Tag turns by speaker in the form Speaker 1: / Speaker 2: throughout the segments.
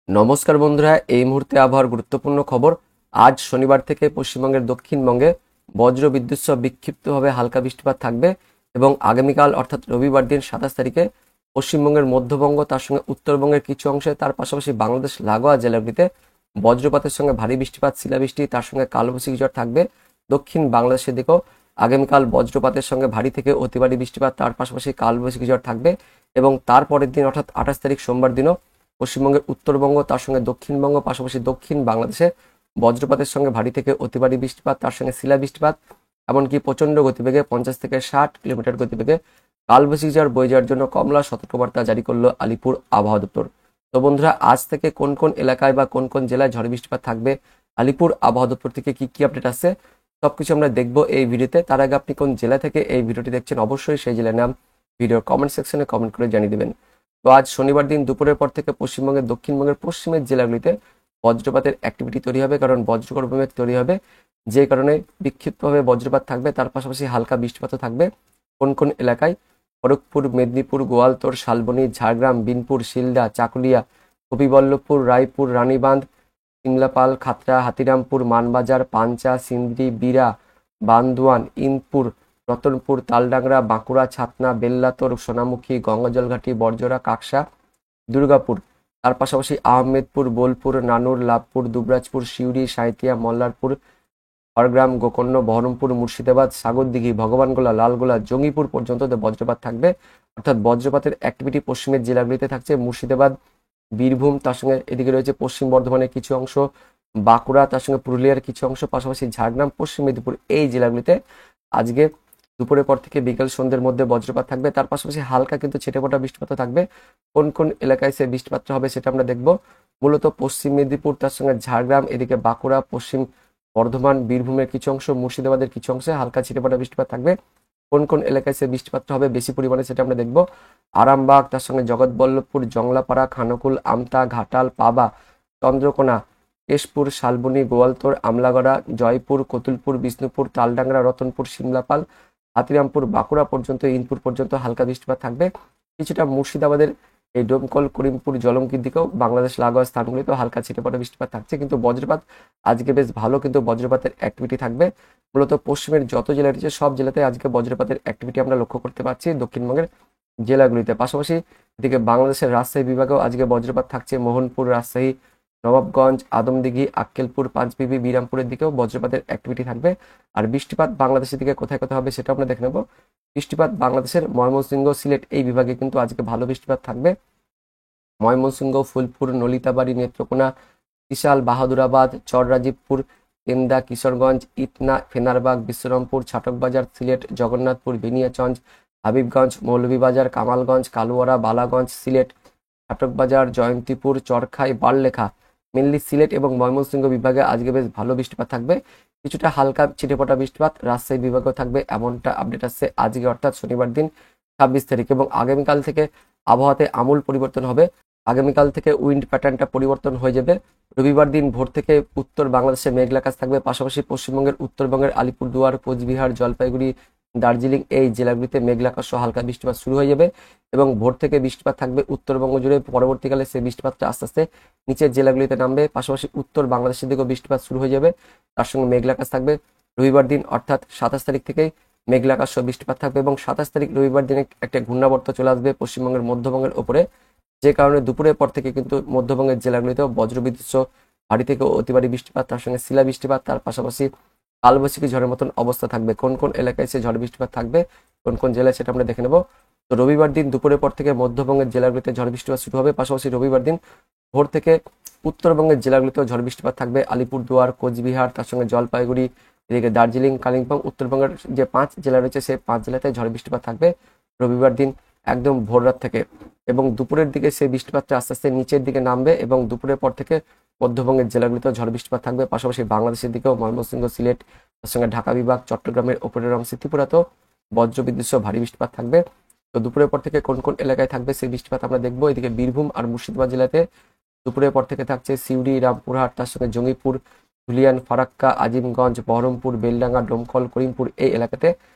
Speaker 1: নমস্কার বন্ধুরা, এই মুহূর্তে আবহাওয়ার গুরুত্বপূর্ণ খবর। আজ শনিবার থেকে পশ্চিমবঙ্গের দক্ষিণবঙ্গে বজ্র বিদ্যুৎ সহ বিক্ষিপ্তভাবে হালকা বৃষ্টিপাত থাকবে এবং আগামীকাল অর্থাৎ রবিবার দিন 27 তারিখে পশ্চিমবঙ্গের মধ্যবঙ্গ, তার সঙ্গে উত্তরবঙ্গের কিছু অংশে, তার পাশাপাশি বাংলাদেশ লাগোয়া জেলাগুলিতে বজ্রপাতের সঙ্গে ভারী বৃষ্টিপাত, শিলাবৃষ্টি, তার সঙ্গে কালবৈশাখী ঝড় থাকবে। দক্ষিণ বাংলাদেশের দিকেও আগামীকাল বজ্রপাতের সঙ্গে ভারী থেকে অতি ভারী বৃষ্টিপাত, তার পাশাপাশি কালবৈশাখী ঝড় থাকবে এবং তারপরের দিন অর্থাৎ 28 তারিখ সোমবার দিনও পশ্চিমবঙ্গের উত্তরবঙ্গ, তার সঙ্গে দক্ষিণবঙ্গ, পাশাপাশি দক্ষিণ বাংলাদেশে বজ্রপাতের সঙ্গে ভারী থেকে অতি ভারী বৃষ্টিপাত, তার সঙ্গে শিলাবৃষ্টিপাত, এমনকি প্রচণ্ড গতিবেগে 50 থেকে 60 কিলোমিটার গতিবেগে কালবৈশাখী ঝড় বয়ে যাওয়ার জন্য কমলা সতর্কবার্তা জারি করলো আলিপুর আবহাওয়া দপ্তর। তো বন্ধুরা, আজ থেকে কোন কোন এলাকায় বা কোন কোন জেলায় ঝড় বৃষ্টিপাত থাকবে, আলিপুর আবহাওয়া দপ্তর থেকে কি কি আপডেট আসছে, সবকিছু আমরা দেখবো এই ভিডিওতে। তার আগে আপনি কোন জেলা থেকে এই ভিডিওটি দেখছেন, অবশ্যই সেই জেলার নাম ভিডিওর কমেন্ট সেকশনে কমেন্ট করে জানিয়ে দেবেন। তো আজ শনিবার দিন দুপুরের পর থেকে পশ্চিমবঙ্গের দক্ষিণবঙ্গের পশ্চিমের জেলাগুলিতে বজ্রপাতের অ্যাক্টিভিটি তৈরি হবে, কারণ বজ্রগর্ভ মেঘ তৈরি হবে, যে কারণে বিক্ষিপ্তভাবে বজ্রপাত থাকবে। তার পাশাপাশি হালকা বৃষ্টিপাতও থাকবে। কোন কোন এলাকায়? খড়গপুর, মেদিনীপুর, গোয়ালতোড়, শালবনী, ঝাড়গ্রাম, বিনপুর, শিলদা, চাকুলিয়া, গোপীবল্লভপুর, রায়পুর, রানীবাঁধ, সিমলাপাল, খাতড়া, হাতিরামপুর, মানবাজার, পাঞ্চা, সিন্দ্রি, বিরা, বান্দোয়ান, ইন্দপুর, রতনপুর, তালডাংরা, বাঁকুড়া, ছাতনা, বেল্লাতোড়, সোনামুখী, গঙ্গাজলঘাটি, বরজোড়া, কাকসা, দুর্গাপুর, তার পাশাপাশি আহমেদপুর, বোলপুর, নানুর, লাভপুর, দুবরাজপুর, সিউড়ি, সাঁইথিয়া, মল্লারপুর, খড়গ্রাম, গোকর্ণ, বহরমপুর, মুর্শিদাবাদ, সাগরদিঘি, ভগবানগোলা, লালগোলা, জঙ্গিপুর পর্যন্ত বজ্রপাত থাকবে। অর্থাৎ বজ্রপাতের অ্যাক্টিভিটি পশ্চিমের জেলাগুলিতে থাকছে মুর্শিদাবাদ, বীরভূম, তার সঙ্গে এদিকে রয়েছে পশ্চিম বর্ধমানের কিছু অংশ, বাঁকুড়া, তার সঙ্গে পুরুলিয়ার কিছু অংশ, পাশাপাশি ঝাড়গ্রাম, পশ্চিম মেদিনীপুর, এই জেলাগুলিতে আজকে দুপুরের পর থেকে বিকেল সন্ধ্যের মধ্যে বজ্রপাত থাকবে। তার পাশাপাশি হালকা কিন্তু ছিটেফোঁটা বৃষ্টিপাতও থাকবে। কোন কোন এলাকায় সে বৃষ্টিপাতটা হবে সেটা আমরা দেখব। মূলত পশ্চিম মেদিনীপুর, তার সঙ্গে ঝাড়গ্রাম, এদিকে বাঁকুড়া, পশ্চিম বর্ধমান, বীরভূমের কিছু অংশ, মুর্শিদাবাদের কিছু অংশে হালকা ছিটেফোঁটা বৃষ্টিপাত থাকবে। কোন কোন এলাকায় সে বৃষ্টিপাতটা হবে বেশি পরিমাণে সেটা আমরা দেখব। আরামবাগ, তার সঙ্গে জগৎবল্লভপুর, জংলাপাড়া, খানকুল, আমতা, ঘাটাল, পাবা, চন্দ্রকোনা, কেশপুর, শালবনী, গোয়ালতোড়, আমলাগড়া, জয়পুর, কতুলপুর, বিষ্ণুপুর, তালডাংরা, রতনপুর, সিমলাপাল, হাতিরামপুর, বাঁকুড়া পর্যন্ত, ইনপুর পর্যন্ত হালকা বৃষ্টিপাত থাকবে। কিছুটা মুর্শিদাবাদের এই ডোমকল, করিমপুর, জলঙ্গির দিকেও বাংলাদেশ লাগোয়া স্থানগুলিতেও হালকা ছিটেফোঁটা বৃষ্টিপাত থাকছে। কিন্তু বজ্রপাত আজকে বেশ ভালো কিন্তু বজ্রপাতের অ্যাক্টিভিটি থাকবে। মূলত পশ্চিমের যত জেলা রয়েছে সব জেলাতে আজকে বজ্রপাতের অ্যাক্টিভিটি আমরা লক্ষ্য করতে পারছি দক্ষিণবঙ্গের জেলাগুলিতে। পাশাপাশি এদিকে বাংলাদেশের রাজশাহী বিভাগেও আজকে বজ্রপাত থাকছে। মোহনপুর, রাজশাহী, নবাবগঞ্জ, আদমদিঘি, আক্কেলপুর, পাঁচবিবি, বিরামপুরের দিকেও বজ্রপাতের অ্যাক্টিভিটি থাকবে। আর বৃষ্টিপাত বাংলাদেশের দিকে কোথায় কোথায় হবে সেটা আমরা দেখে নেব। বৃষ্টিপাত বাংলাদেশের ময়মনসিংহ, সিলেট এই বিভাগে কিন্তু আজকে ভালো বৃষ্টিপাত থাকবে। ময়মনসিংহ, ফুলপুর, নলিতাবাড়ি, নেত্রকোনা, বিশাল, বাহাদুরাবাদ, চররাজীবপুর, তেন্দা, কিশোরগঞ্জ, ইটনা, ফেনারবাগ, বিশ্বরমপুর, ছাটকবাজার, সিলেট, জগন্নাথপুর, বেনিয়াচঞ্জ, হাবিবগঞ্জ, মৌলভীবাজার, কামালগঞ্জ, কালুয়ারা, বালাগঞ্জ, সিলেট, ছাটকবাজার, জয়ন্তীপুর, চরখাই, বারলেখা, মেনলি সিলেট এবং ময়মনসিংহ বিভাগে আজকে বেশ ভালো বৃষ্টিপাত থাকবে। কিছুটা হালকা ছিটেফোঁটা বৃষ্টিপাত রাজশাহী বিভাগেও থাকবে, এমনটা আপডেট আসছে আজকে অর্থাৎ শনিবার দিন 26 তারিখ। এবং আগামীকাল থেকে আবহাওয়াতে আমূল পরিবর্তন হবে। আগামীকাল থেকে উইন্ড প্যাটার্নটা পরিবর্তন হয়ে যাবে। রবিবার দিন ভোর থেকে উত্তর বাংলাদেশে মেঘলা আকাশ থাকবে। পাশাপাশি পশ্চিমবঙ্গের উত্তরবঙ্গের আলিপুরদুয়ার, কোচবিহার, জলপাইগুড়ি, দার্জিলিং এই জেলাগুলিতে মেঘলা আকাশ সহ হালকা বৃষ্টিপাত শুরু হয়ে যাবে এবং ভোর থেকে বৃষ্টিপাত থাকবে উত্তরবঙ্গ জুড়ে। পরবর্তীকালে সেই বৃষ্টিপাতটা আস্তে আস্তে নিচের জেলাগুলিতে নামবে। পাশাপাশি উত্তর বাংলাদেশের দিকেও বৃষ্টিপাত শুরু হয়ে যাবে, তার সঙ্গে মেঘলা আকাশ থাকবে। রবিবার দিন অর্থাৎ 27 তারিখ থেকেই মেঘলা আকাশ সহ বৃষ্টিপাত থাকবে এবং 27 তারিখ রবিবার দিনে একটা ঘূর্ণাবর্ত চলে আসবে পশ্চিমবঙ্গের মধ্যবঙ্গের ওপরে, যে কারণে দুপুরের পর থেকে কিন্তু মধ্যবঙ্গের জেলাগুলিতেও বজ্রবিদ্যুৎ সহ ভারী থেকে অতি ভারী বৃষ্টিপাত, তার সঙ্গে শিলা বৃষ্টিপাত, তার পাশাপাশি কালবৈশাখী ঝড়ের মতন অবস্থা থাকবে। কোন কোন এলাকায় সে ঝড় বৃষ্টিপাত থাকবে, কোন কোন জেলায় সেটা আমরা দেখে নেব। তো রবিবার দিন দুপুরের পর থেকে মধ্যবঙ্গের জেলাগুলিতে ঝড় বৃষ্টিপাত শুরু হবে। পাশাপাশি রবিবার দিন ভোর থেকে উত্তরবঙ্গের জেলাগুলিতেও ঝড় বৃষ্টিপাত থাকবে। আলিপুরদুয়ার, কোচবিহার, তার সঙ্গে জলপাইগুড়ি, এদিকে দার্জিলিং, কালিম্পং, উত্তরবঙ্গের যে 5 জেলা রয়েছে সেই 5 জেলাতে ঝড় বৃষ্টিপাত থাকবে রবিবার দিন একদম ভোর রাত থেকে। এবং দুপুরের দিকে সেই বৃষ্টিপাতটা আস্তে আস্তে নিচের দিকে নামবে এবং দুপুরের পর থেকে মধ্যবঙ্গের জেলাগুলিতেও ঝড় বৃষ্টিপাত থাকবে। পাশাপাশি বাংলাদেশের দিকেও ময়মনসিংহ, সিলেট, তার সঙ্গে ঢাকা বিভাগ, চট্টগ্রামের ওপরের অংশে, ত্রিপুরাতেও বজ্রবিদ্যুৎ সহ ভারী বৃষ্টিপাত থাকবে। তো দুপুরের পর থেকে কোন কোন এলাকায় থাকবে সেই বৃষ্টিপাত আমরা দেখবো। এদিকে বীরভূম আর মুর্শিদাবাদ জেলাতে দুপুরের পর থেকে থাকছে সিউড়ি, রামপুরহাট, তার সঙ্গে জঙ্গিপুর, ধুলিয়ান, ফারাক্কা, আজিমগঞ্জ, বহরমপুর, বেলডাঙ্গা, ডোমকল, করিমপুর এই এলাকাতে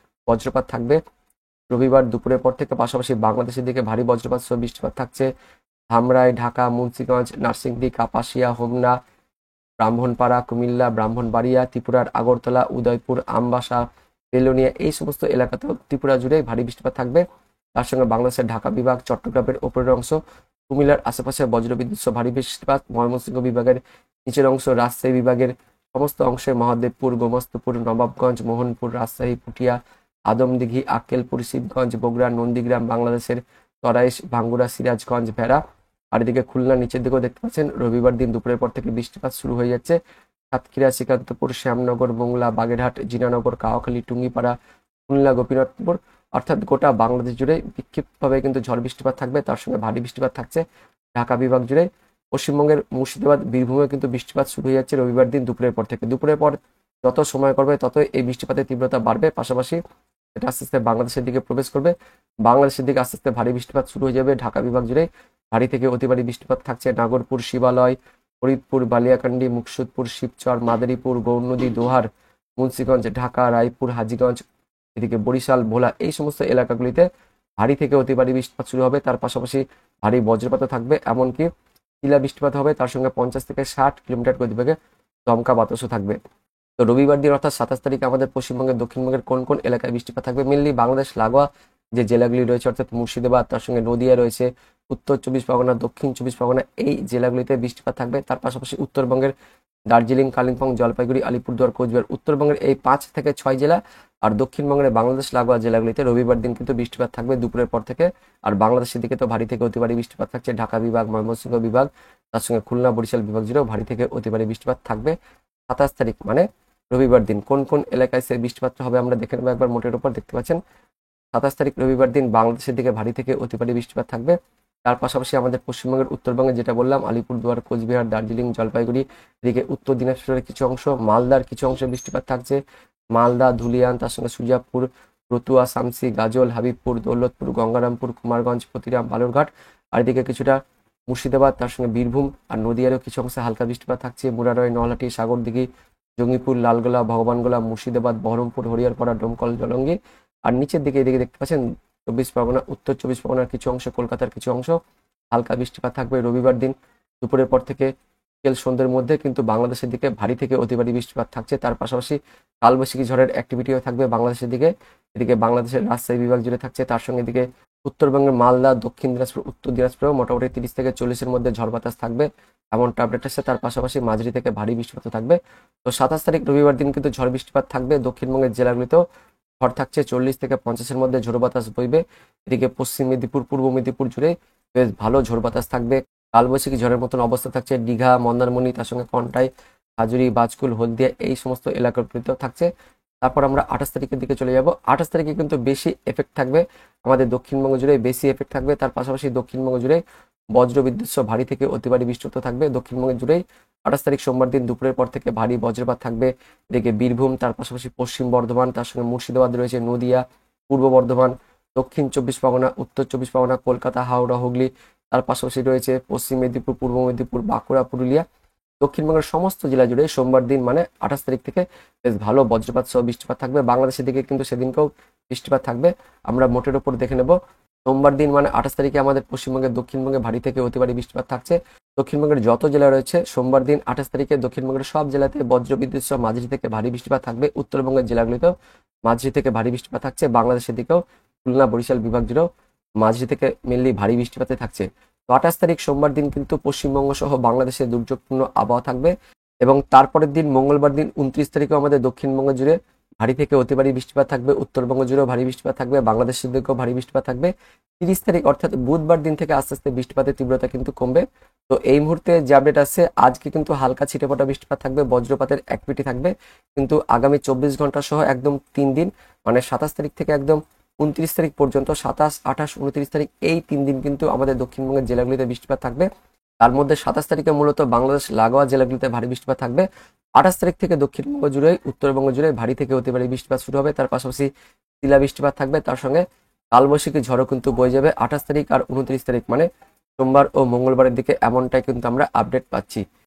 Speaker 1: বজ্রপাত থাকবে রবিবার দুপুরের পর থেকে। পাশাপাশি বাংলাদেশের দিকে ভারী বজ্রপাত সহ বৃষ্টিপাত থাকছে ধামরাই, ঢাকা, মুন্সিগঞ্জ, নার্সিংদী, কাপাসিয়া, হোমনা, ব্রাহ্মণপাড়া, কুমিল্লা, ব্রাহ্মণবাড়িয়া, ত্রিপুরার আগরতলা, উদয়পুর, আমবাসা, বেলোনিয়া এই সমস্ত এলাকাতেও ত্রিপুরা জুড়ে ভারী বৃষ্টিপাত থাকবে। তার সঙ্গে বাংলাদেশের ঢাকা বিভাগ, চট্টগ্রামের উপরের অংশ, কুমিল্লার আশেপাশে বজ্রবিদ্যুৎ সহ ভারী বৃষ্টিপাত, ময়মনসিংহ বিভাগের নিচের অংশ, রাজশাহী বিভাগের সমস্ত অংশে, মহাদেবপুর, গোমস্তাপুর, নবাবগঞ্জ, মোহনপুর, রাজশাহী, পুঠিয়া, আদমদিঘি, আক্কেলপুর, শিবগঞ্জ, বগুড়া, নন্দীগ্রাম, বাংলাদেশের তরাইশ, ভাঙ্গুড়া, সিরাজগঞ্জ, ভেড়া। আর এদিকে খুলনা নিচের দিকেও দেখতে পাচ্ছেন রবিবার দিন দুপুরের পর থেকে বৃষ্টিপাত শুরু হয়ে যাচ্ছে। সাতক্ষীরা, শ্রীকান্তপুর, শ্যামনগর, মোংলা, বাগেরহাট, জিনানগর, কাওয়াখালী, টুঙ্গিপাড়া, খুলনা, গোপীনাথপুর অর্থাৎ গোটা বাংলাদেশ জুড়ে বিক্ষিপ্তভাবে কিন্তু ঝড় বৃষ্টিপাত থাকবে। তার সঙ্গে ভারী বৃষ্টিপাত থাকছে ঢাকা বিভাগ জুড়ে। পশ্চিমবঙ্গের মুর্শিদাবাদ, বীরভূমে কিন্তু বৃষ্টিপাত শুরু হয়ে যাচ্ছে রবিবার দিন দুপুরের পর থেকে। দুপুরের পর যত সময় করবে ততই এই বৃষ্টিপাতের তীব্রতা বাড়বে, পাশাপাশি এটা আস্তে আস্তে বাংলাদেশের দিকে প্রবেশ করবে। বাংলাদেশের দিকে আস্তে আস্তে ভারী বৃষ্টিপাত শুরু হয়ে যাবে। ঢাকা বিভাগ জুড়ে ভারী থেকে অতি ভারী বৃষ্টিপাত থাকছে নাগরপুর, শিবালয়, ফরিদপুর, বালিয়াকান্দি, মুকসুদপুর, শিবচর, মাদারীপুর, গৌরনদী, দোহার, মুন্সিগঞ্জ, ঢাকা, রায়পুর, হাজীগঞ্জ, এদিকে বরিশাল, ভোলা এই সমস্ত এলাকাগুলিতে ভারী থেকে অতি ভারী বৃষ্টিপাত শুরু হবে। তার পাশাপাশি ভারী বজ্রপাতও থাকবে, এমনকি শিলা বৃষ্টিপাত হবে। তার সঙ্গে 50 থেকে 60 কিলোমিটার গতিবেগে দমকা বাতাসও থাকবে। তো রবিবার দিন অর্থাৎ 27 তারিখে আমাদের পশ্চিমবঙ্গের দক্ষিণবঙ্গের কোন কোন এলাকায় বৃষ্টিপাত থাকবে, মেনলি বাংলাদেশ লাগোয়া যে জেলাগুলি রয়েছে অর্থাৎ মুর্শিদাবাদ, তার সঙ্গে নদিয়া রয়েছে, উত্তর 24 পরগনা, দক্ষিণ 24 পরগনা এই জেলাগুলিতে বৃষ্টিপাত থাকবে। তার পাশাপাশি উত্তরবঙ্গের দার্জিলিং, কালিম্পং, জলপাইগুড়ি, আলিপুরদুয়ার, কোচবিহার, উত্তরবঙ্গের এই 5 থেকে 6 জেলা আর দক্ষিণবঙ্গের বাংলাদেশ লাগোয়া জেলাগুলিতে রবিবার দিন কিন্তু বৃষ্টিপাত থাকবে দুপুরের পর থেকে। আর বাংলাদেশের দিকে তো ভারী থেকে অতি ভারী বৃষ্টিপাত থাকছে ঢাকা বিভাগ, ময়মনসিংহ বিভাগ, তার সঙ্গে খুলনা, বরিশাল বিভাগ জুড়েও ভারী থেকে অতি ভারী বৃষ্টিপাত থাকবে 27 তারিখ মানে রবিবার দিন। কোন কোন এলাকায় সেই বৃষ্টিপাতটা হবে আমরা দেখে নেবো একবার মোটের উপর। দেখতে পাচ্ছেন 27 তারিখ রবিবার দিন বাংলাদেশের দিকে ভারী থেকে অতি ভারী বৃষ্টিপাত থাকবে। তার পাশাপাশি আমাদের পশ্চিমবঙ্গের উত্তরবঙ্গে যেটা বললাম আলিপুরদুয়ার, কোচবিহার, দার্জিলিং, জলপাইগুড়ি, এদিকে উত্তর দিনাজপুরের কিছু অংশ, মালদার কিছু অংশে বৃষ্টিপাত থাকছে। মালদা, ধুলিয়ান, তার সঙ্গে সুজাপুর, রতুয়া, শামসি, গাজল, হাবিবপুর, দৌলতপুর, গঙ্গারামপুর, কুমারগঞ্জ, প্রতিরাম, বালুরঘাট, আর এদিকে কিছুটা মুর্শিদাবাদ, তার সঙ্গে বীরভূম আর নদিয়ারও কিছু অংশে হালকা বৃষ্টিপাত থাকছে। মুরারয়, নলহাটি, সাগরদিঘি, জঙ্গিপুর, লালগোলা, ভগবানগোলা, মুর্শিদাবাদ, বহরমপুর, হরিহরপাড়া, ডোমকল, জলঙ্গি। আর নিচের দিকে এদিকে দেখতে পাচ্ছেন 24 পরগনা, উত্তর 24 পরগনার কিছু অংশ, কলকাতার কিছু অংশ হালকা বৃষ্টিপাত থাকবে রবিবার দিন দুপুরের পর থেকে বিকেল সন্ধ্যের মধ্যে। কিন্তু বাংলাদেশের দিকে ভারী থেকে অতি ভারী বৃষ্টিপাত থাকছে। তার পাশাপাশি কালবৈশাখী ঝড়ের অ্যাক্টিভিটিও থাকবে বাংলাদেশের দিকে। এদিকে বাংলাদেশের রাজশাহী বিভাগ জুড়ে থাকছে, তার সঙ্গে এদিকে উত্তরবঙ্গের মালদা, দক্ষিণ দিনাজপুর, উত্তর দিনাজপুরেও মোটামুটি 30 থেকে 40-এর মধ্যে ঝড় বাতাস থাকবে এমনটা আপডেট আসছে। তার পাশাপাশি মাঝারি থেকে ভারী বৃষ্টিপাত থাকবে। তো 27 তারিখ রবিবার দিন কিন্তু ঝড় বৃষ্টিপাত থাকবে। দক্ষিণবঙ্গের জেলাগুলিতেও ঝড় থাকছে 40 থেকে 50-এর মধ্যে ঝোড়ো বাতাস বইবে। এদিকে পশ্চিম মেদিনীপুর, পূর্ব মেদিনীপুর জুড়ে বেশ ভালো ঝোড়ো বাতাস থাকবে। কালবৈশাখী ঝড়ের মতন অবস্থা থাকছে দীঘা, মন্দারমণি, তার সঙ্গে কন্টাই, হাজুরি, বাজকুল, হলদিয়া এই সমস্ত এলাকাগুলিতেও থাকছে। তারপর আমরা 28 তারিখের দিকে চলে যাব। 28 তারিখে কিন্তু বেশি এফেক্ট থাকবে আমাদের দক্ষিণবঙ্গ জুড়ে, বেশি এফেক্ট থাকবে। তার পাশাপাশি দক্ষিণবঙ্গ জুড়ে বজ্র বিদ্যুৎ সহ ভারী থেকে অতি ভারী বৃষ্টিপাত থাকবে দক্ষিণবঙ্গের জুড়েই। 28 তারিখ সোমবার দিন দুপুরের পর থেকে ভারী বজ্রপাত থাকবে এদিকে বীরভূম, তার পাশাপাশি পশ্চিম বর্ধমান, তার সঙ্গে মুর্শিদাবাদ রয়েছে, নদিয়া, পূর্ব বর্ধমান, দক্ষিণ 24 পরগনা, উত্তর 24 পরগনা, কলকাতা, হাওড়া, হুগলি, তার পাশাপাশি রয়েছে পশ্চিম মেদিনীপুর, পূর্ব মেদিনীপুর, বাঁকুড়া, পুরুলিয়া। দক্ষিণবঙ্গের সমস্ত জেলা জুড়ে সোমবার দিন মানে 28 তারিখ থেকে বেশ ভালো বজ্রপাত সহ বৃষ্টিপাত থাকবে। বাংলাদেশের দিকে কিন্তু সেদিনকেও বৃষ্টিপাত থাকবে। আমরা মোটের ওপর দেখে নেব। সোমবার দিন মানে 28 তারিখে আমাদের পশ্চিমবঙ্গের দক্ষিণবঙ্গে ভারী থেকে অতি ভারী বৃষ্টিপাত থাকছে। দক্ষিণবঙ্গের যত জেলা রয়েছে সোমবার দিন 28 তারিখে দক্ষিণবঙ্গের সব জেলাতে বজ্রবিদ্যুৎ সহ মাঝারি থেকে ভারী বৃষ্টিপাত থাকবে। উত্তরবঙ্গের জেলাগুলিতেও মাঝারি থেকে ভারী বৃষ্টিপাত থাকছে। বাংলাদেশের দিকেও খুলনা, বরিশাল বিভাগ জুড়েও মাঝারি থেকে মেনলি ভারী বৃষ্টিপাতে থাকছে। তো 28 তারিখ সোমবার দিন কিন্তু পশ্চিমবঙ্গ সহ বাংলাদেশে দুর্যোগপূর্ণ আবহাওয়া থাকবে এবং তারপরের দিন মঙ্গলবার দিন 29 তারিখেও আমাদের দক্ষিণবঙ্গ জুড়ে ভারী থেকে অতি ভারী বৃষ্টিপাত থাকবে। উত্তরবঙ্গ জুড়েও ভারী বৃষ্টিপাত থাকবে, বাংলাদেশের দিকেও ভারী বৃষ্টিপাত থাকবে। 30 তারিখ অর্থাৎ বুধবার দিন থেকে আস্তে আস্তে বৃষ্টিপাতের তীব্রতা কিন্তু কমবে। তো এই মুহূর্তে যে আপডেট আসছে আজকে কিন্তু হালকা ছিটেফোঁটা বৃষ্টিপাত থাকবে, বজ্রপাতের অ্যাক্টিভিটি থাকবে, কিন্তু আগামী 24 ঘন্টা সহ একদম 3 দিন মানে 27 তারিখ থেকে একদম 29 তারিখ পর্যন্ত 27, 28, 29 তারিখ এই 3 দিন কিন্তু আমাদের দক্ষিণবঙ্গের জেলাগুলিতে বৃষ্টিপাত থাকবে। তার মধ্যে 27 তারিখে মূলত বাংলাদেশ লাগোয়া জেলাগুলিতে ভারী বৃষ্টিপাত থাকবে। 28 তারিখ থেকে দক্ষিণবঙ্গ জুড়ে, উত্তরবঙ্গ জুড়ে ভারী থেকে অতি ভারী বৃষ্টিপাত শুরু হবে। তার পাশাপাশি শিলা বৃষ্টিপাত থাকবে, তার সঙ্গে কালবৈশাখী ঝড়ও কিন্তু বয়ে যাবে 28 তারিখ আর 29 তারিখ মানে সোমবার ও মঙ্গলবারের দিকে, এমনটাই কিন্তু আমরা আপডেট পাচ্ছি।